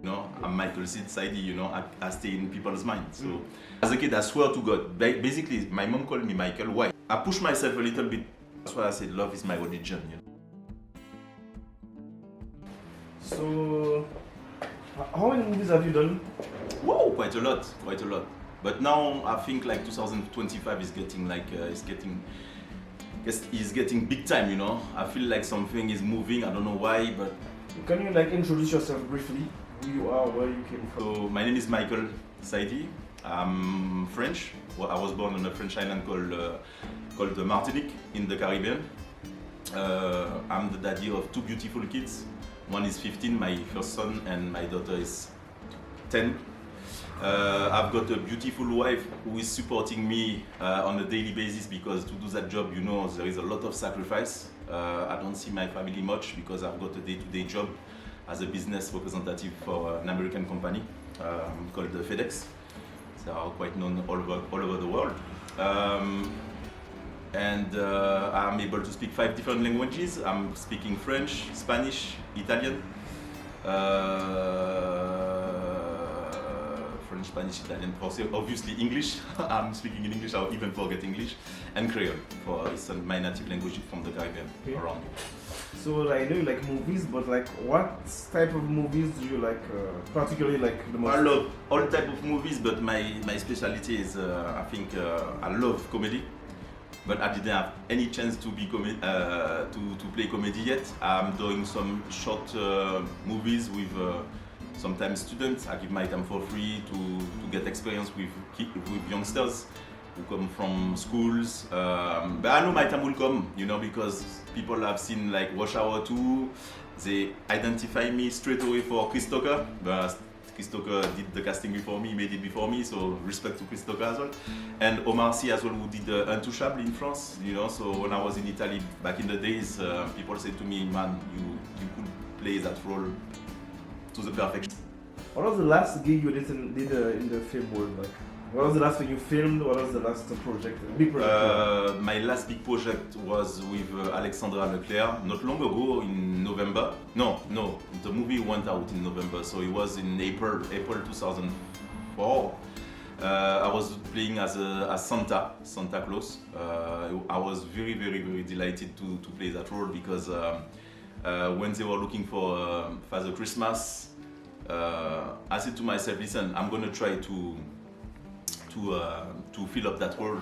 I'm Michael Saidi, I stay in people's minds. So as a kid, I swear to God, basically, my mom called me Michael. Why? I pushed myself a little bit. That's why I said love is my religion. So, how many movies have you done? Whoa, quite a lot. But now I think like 2025 is getting is getting big time. I feel like something is moving. I don't know why, but. Can you introduce yourself briefly? Who you are, where you came from? So my name is Michael Saidi. I'm French. Well, I was born on a French island called Martinique in the Caribbean. I'm the daddy of two beautiful kids. One is 15, my first son, and my daughter is 10. I've got a beautiful wife who is supporting me on a daily basis because to do that job, there is a lot of sacrifice. I don't see my family much because I've got a day-to-day job as a business representative for an American company called FedEx. They are quite known all over the world. And I'm able to speak 5 different languages. I'm speaking French, Spanish, Italian, French, Spanish, Italian, obviously English. I'm speaking in English, I'll even forget English, and Creole, it's my native language from the Caribbean around. So I know you like movies, but what type of movies do you particularly the most? I love all type of movies, but my specialty is I love comedy. But I didn't have any chance to play comedy yet. I'm doing some short movies with sometimes students. I give my time for free to get experience with youngsters who come from schools. But I know my time will come, because people have seen Rush Hour 2. They identify me straight away for Chris Tucker. But Chris Tucker did the casting before me, made it before me, so respect to Chris Tucker as well. And Omar Sy as well, who did Intouchable in France, so when I was in Italy back in the days, people said to me, man, you could play that role to the perfection. What was the last gig you did in the film world? What was the last thing you filmed? What was the last big project? My last big project was with Alexandra Leclerc, not long ago in November. No, the movie went out in November, so it was in April 2004. I was playing as Santa Claus. I was very, very, very delighted to play that role because when they were looking for Father Christmas, I said to myself, listen, I'm gonna try to fill up that role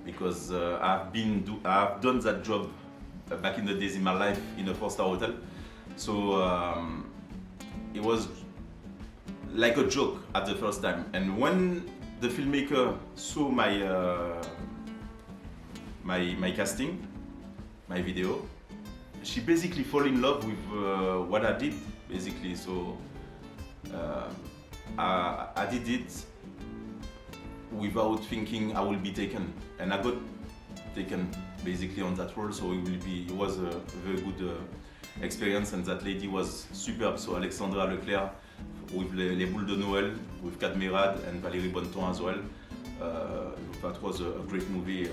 because I've done that job back in the days in my life in a 4-star hotel. So it was like a joke at the first time. And when the filmmaker saw my casting, my video, she basically fell in love with what I did, basically. So I did it without thinking I will be taken, and I got taken basically on that role. So it was a very good experience, and that lady was superb. So Alexandra Leclerc with Les Boules de Noël, with Kat Merad and Valérie Bonneton as well. That was a great movie,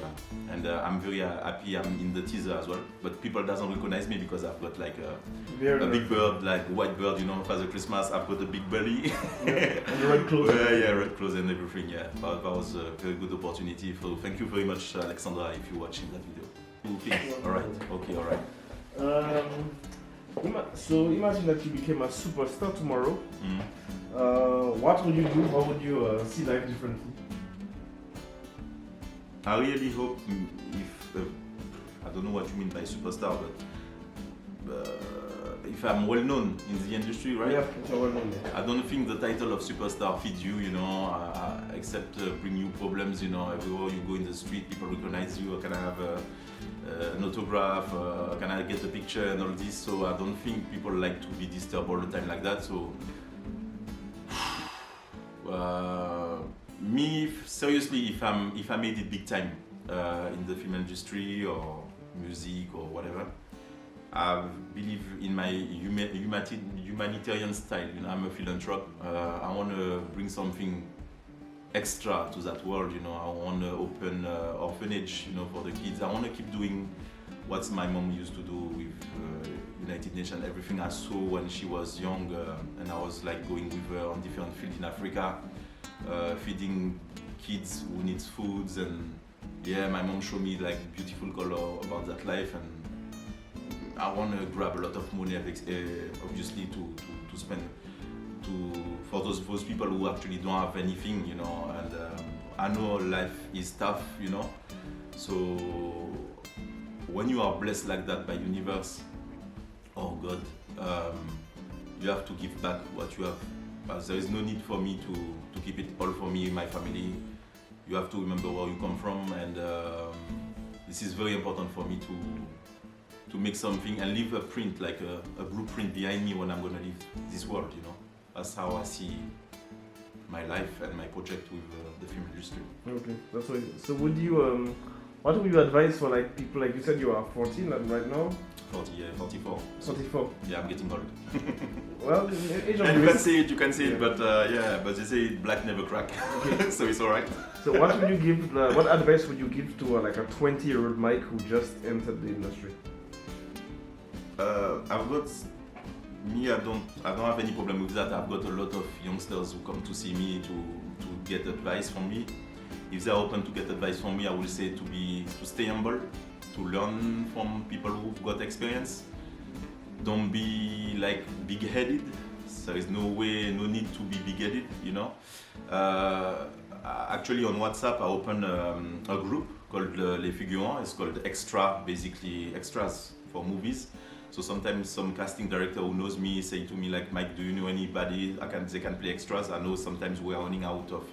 and I'm very happy I'm in the teaser as well. But people doesn't recognize me because I've got a big bird, white bird, Father Christmas. I've got a big belly. And the red clothes. Red clothes and everything. Yeah, that was a very good opportunity. So thank you very much, Alexandra, if you're watching that video. 2 things. All right. Okay. All right. So imagine that you became a superstar tomorrow. What would you do? How would you see life differently? I really hope if I don't know what you mean by superstar, but if I'm well known in the industry, right? Yeah, well known. I don't think the title of superstar fits you, except bring you problems, everywhere you go in the street, people recognize you. Can I have an autograph? Can I get a picture and all this? So I don't think people like to be disturbed all the time like that. So me, seriously, if I made it big time in the film industry or music or whatever, I believe in my humanitarian style. I'm a philanthrope. I want to bring something extra to that world. I want to open orphanage, for the kids. I want to keep doing what my mom used to do with United Nations, everything I saw when she was young, and I was like going with her on different fields in Africa, feeding kids who needs foods, and yeah, my mom showed me like beautiful color about that life, and I want to grab a lot of money, obviously, to spend for those people who actually don't have anything, you know, and I know life is tough, you know, so when you are blessed like that by universe, oh God, you have to give back what you have. There is no need for me to keep it all for me, my family. You have to remember where you come from, and this is very important for me to make something and leave a print, like a blueprint behind me when I'm gonna leave this world, you know. That's how I see my life and my project with the film industry. Okay, that's why. So would you, what would you advise for like people, like you said you are 14 right now? 44. 44. Yeah, I'm getting old. Well, age of and grace. you can say it, but but they say black never crack, so it's alright. So what would you give, what advice would you give to like a 20-year-old Mike who just entered the industry? I've got me. I don't have any problem with that. I've got a lot of youngsters who come to see me to get advice from me. If they're open to get advice from me, I will say to stay humble, to learn from people who've got experience. Don't be like big-headed. There is no need to be big-headed, you know. Actually, on WhatsApp, I opened a group called Les Figurants. It's called Extra, basically extras for movies. So sometimes some casting director who knows me say to me like, Mike, do you know anybody they can play extras? I know sometimes we're running out of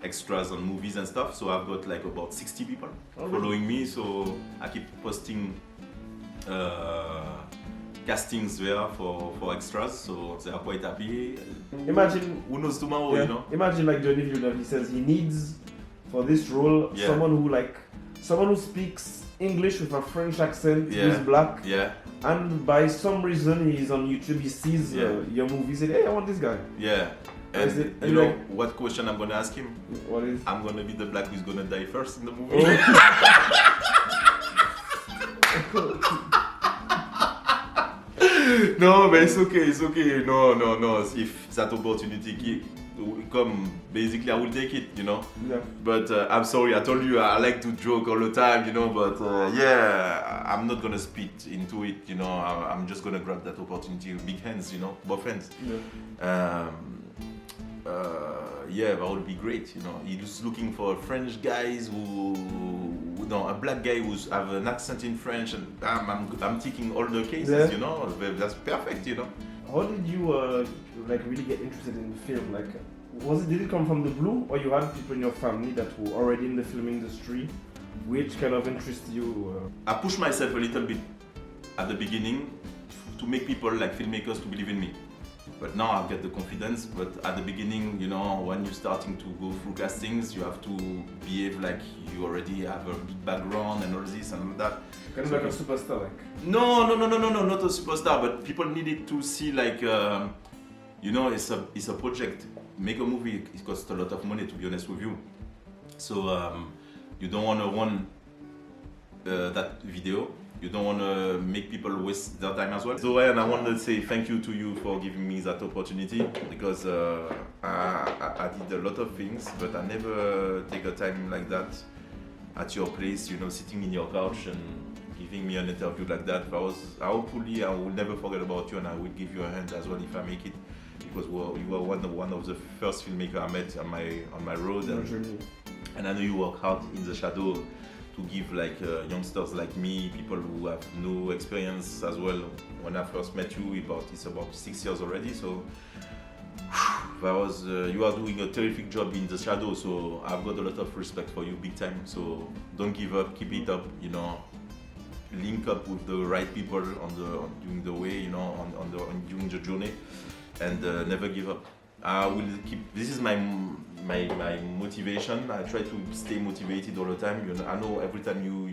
extras on movies and stuff. So I've got like about 60 people following me. So I keep posting castings there for extras. So they are quite happy. Imagine, who knows tomorrow, you know? Imagine like Johnny Villeneuve, he says he needs for this role someone who speaks English with a French accent, who is black. Yeah. And by some reason he's on YouTube, he sees your movie, he said, hey, I want this guy. Yeah. And you know what question I'm gonna ask him? What is? I'm gonna be the black who's gonna die first in the movie. No, but it's okay. No. If that opportunity come, basically I will take it, you know. Yeah. But I'm sorry, I told you I like to joke all the time, you know. But I'm not gonna spit into it, you know. I'm just gonna grab that opportunity with big hands, you know, both hands. Yeah. That would be great, you know. He's looking for French guys a black guy who's have an accent in French, and I'm taking all the cases, you know. That's perfect, you know. How did you like really get interested in film? Like, did it come from the blue, or you had people in your family that were already in the film industry? Which kind of interested you? I pushed myself a little bit at the beginning to make people like filmmakers to believe in me. But now I've got the confidence, but at the beginning, you know, when you're starting to go through castings, you have to behave like you already have a big background and all this and all that. Kind of like a superstar, like? No, not a superstar, but people needed to see like, you know, it's a project. Make a movie, it costs a lot of money, to be honest with you. So you don't want to run that video. You don't want to make people waste their time as well. So and I want to say thank you to you for giving me that opportunity, because I did a lot of things, but I never take a time like that at your place, you know, sitting in your couch and giving me an interview like that. Hopefully I will never forget about you, and I will give you a hand as well if I make it, because you were one of the first filmmakers I met on my road, and I know you work hard in the shadow to give like youngsters like me, people who have no experience as well. When I first met you, it's about 6 years already. So you are doing a terrific job in the shadow. So I've got a lot of respect for you, big time. So don't give up, keep it up. You know, link up with the right people during the way, you know, during the journey, and never give up. I will keep. This is my motivation. I try to stay motivated all the time. You know, I know every time you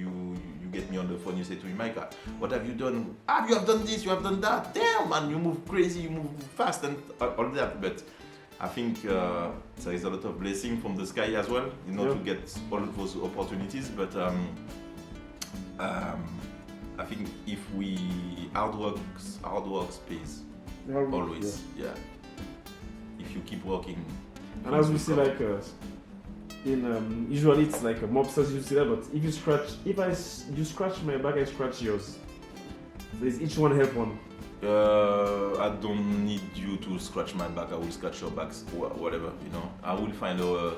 get me on the phone, you say to me, Mike, what have you done? You have done this, you have done that. Damn, man, you move crazy, you move fast, and all that. But I think there is a lot of blessing from the sky as well, you know, to get all those opportunities. But I think if we hard work pays always. Yeah. If you keep working. And as we see, like usually it's like mobsters you see that, but if you scratch my back, I scratch yours. So it's each one help one. I don't need you to scratch my back. I will scratch your back, whatever. I will find the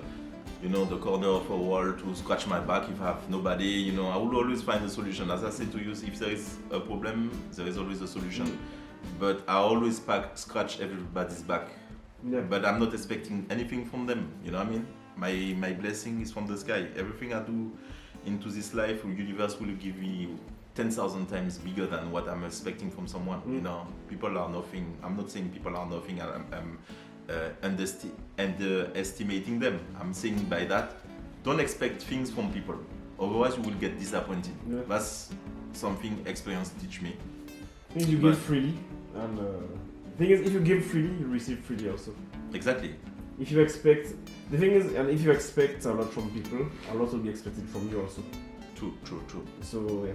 corner of a wall to scratch my back if I have nobody. I will always find a solution. As I said to you, if there is a problem, there is always a solution. But I always scratch everybody's back. Yeah. But I'm not expecting anything from them. You know what I mean? My blessing is from the sky. Everything I do into this life, the universe will give me 10,000 times bigger than what I'm expecting from someone. People are nothing. I'm not saying people are nothing. I'm underestimating them. I'm saying by that, don't expect things from people. Otherwise, you will get disappointed. Yeah. That's something experience teach me. You give freely, and the thing is, if you give freely, you receive freely also. Exactly. If you expect, the thing is, and if you expect a lot from people, a lot will be expected from you also. True. So yeah.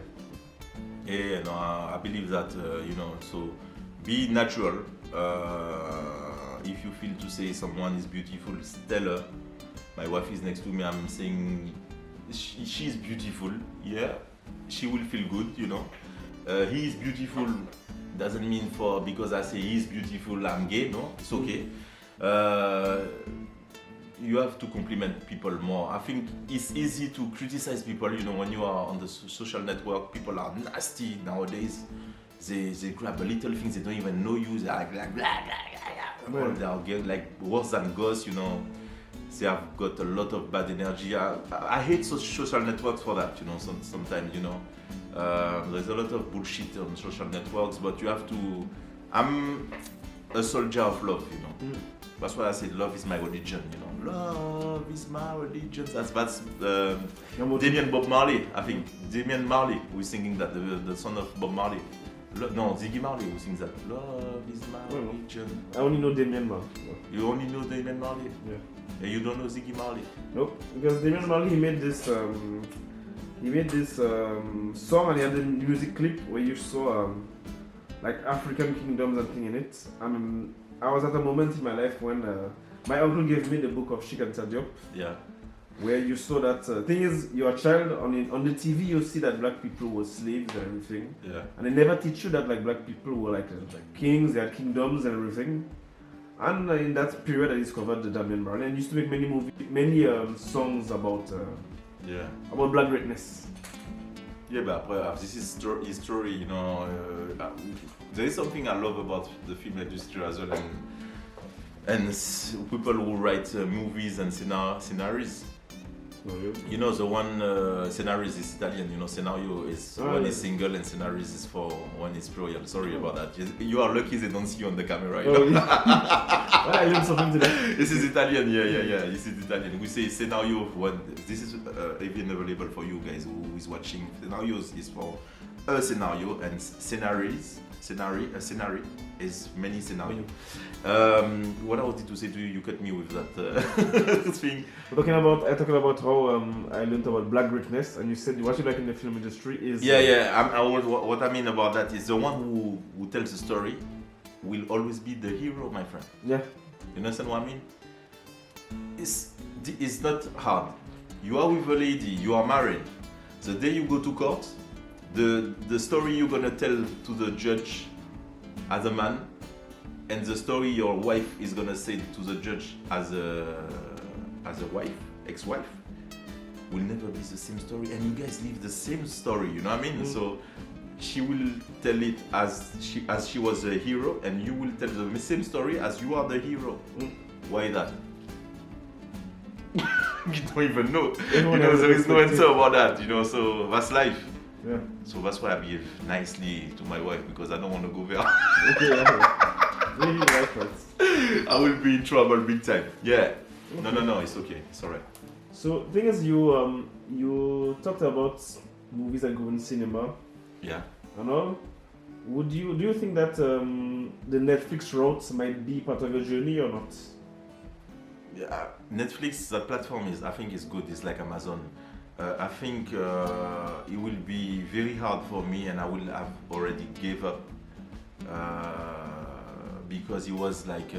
Yeah, no, I believe that, so be natural. If you feel to say someone is beautiful, tell her. My wife is next to me, I'm saying she's beautiful, yeah, she will feel good, he is beautiful, doesn't mean because I say he's beautiful, I'm gay, no, it's okay. You have to compliment people more. I think it's easy to criticize people, when you are on the social network. People are nasty nowadays. They grab a little things, they don't even know you, they are like blah, blah, blah. They are like worse than ghosts, They have got a lot of bad energy. I hate social networks for that, sometimes, there's a lot of bullshit on social networks, but you have to, I'm a soldier of love, That's why I said love is my religion, Love is my religion. That's Damien Bob Marley, I think. Damien Marley who is singing that, the son of Bob Marley. No, Ziggy Marley who sings that. Love is my religion. I only know Damien Marley. You only know Damien Marley? Yeah. And you don't know Ziggy Marley? Nope, because Damien Marley he made this song, and he had a music clip where you saw like African kingdoms and thing in it. And I was at a moment in my life when my uncle gave me the book of Sheikh Anta Diop. Yeah. Where you saw that thing is, you're a child on the TV, you see that black people were slaves and everything. Yeah. And they never teach you that like black people were like kings, they had kingdoms and everything. And in that period, I discovered the Damien Marley and used to make many songs about black greatness. Yeah, but this is his story, there is something I love about the film industry as well, and people who write movies and scenarios. The one scenario is Italian, scenario is one is single and scenario is for one is plural. Sorry about that. You are lucky they don't see you on the camera. I learned something today. This is Italian, yeah. This is Italian. We say scenario when this is even available for you guys who is watching. Scenarios is for a scenario, and scenario is many scenario. What I wanted to say to you, you cut me with that thing. I talking about how I learned about black greatness, and you said what you like in the film industry is what I mean about that is the one who tells the story will always be the hero, my friend. Yeah. You understand what I mean? It's not hard. You are with a lady, you are married. The day you go to court, the story you're gonna tell to the judge as a man, and the story your wife is gonna say to the judge as a wife, ex-wife, will never be the same story, and you guys live the same story. You know what I mean? So she will tell it as she was a hero, and you will tell the same story as you are the hero. Why that? You don't even know. There is no answer about that. So that's life. Yeah. So that's why I behave nicely to my wife, because I don't want to go there. Okay, really like that. I will be in trouble big time. Yeah. Okay. No, it's okay. It's alright. So thing is, you talked about movies that go in cinema. Yeah. And all. Do you think that the Netflix route might be part of your journey or not? Yeah, Netflix, that platform I think is good. It's like Amazon. I think it will be very hard for me, and I will have already gave up because it was like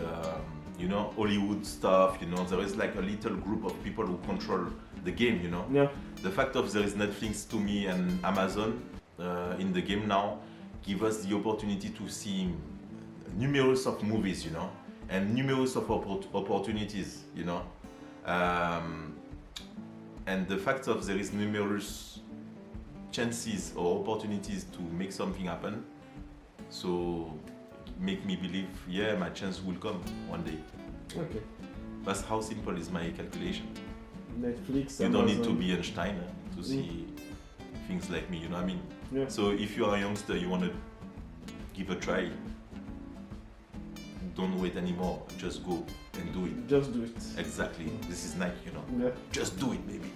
Hollywood stuff. There is like a little group of people who control the game. Yeah. The fact of there is Netflix to me and Amazon in the game now give us the opportunity to see numerous of movies, and numerous of opportunities, and the fact of there is numerous chances or opportunities to make something happen, so make me believe, my chance will come one day. Okay. That's how simple is my calculation. Netflix. You Amazon. don't need to be Einstein to see things like me, you know what I mean? Yeah. So if you are a youngster, you want to give a try, don't wait anymore, just go and do it. Just do it. Exactly. This is Nike, Yeah. Just do it, baby.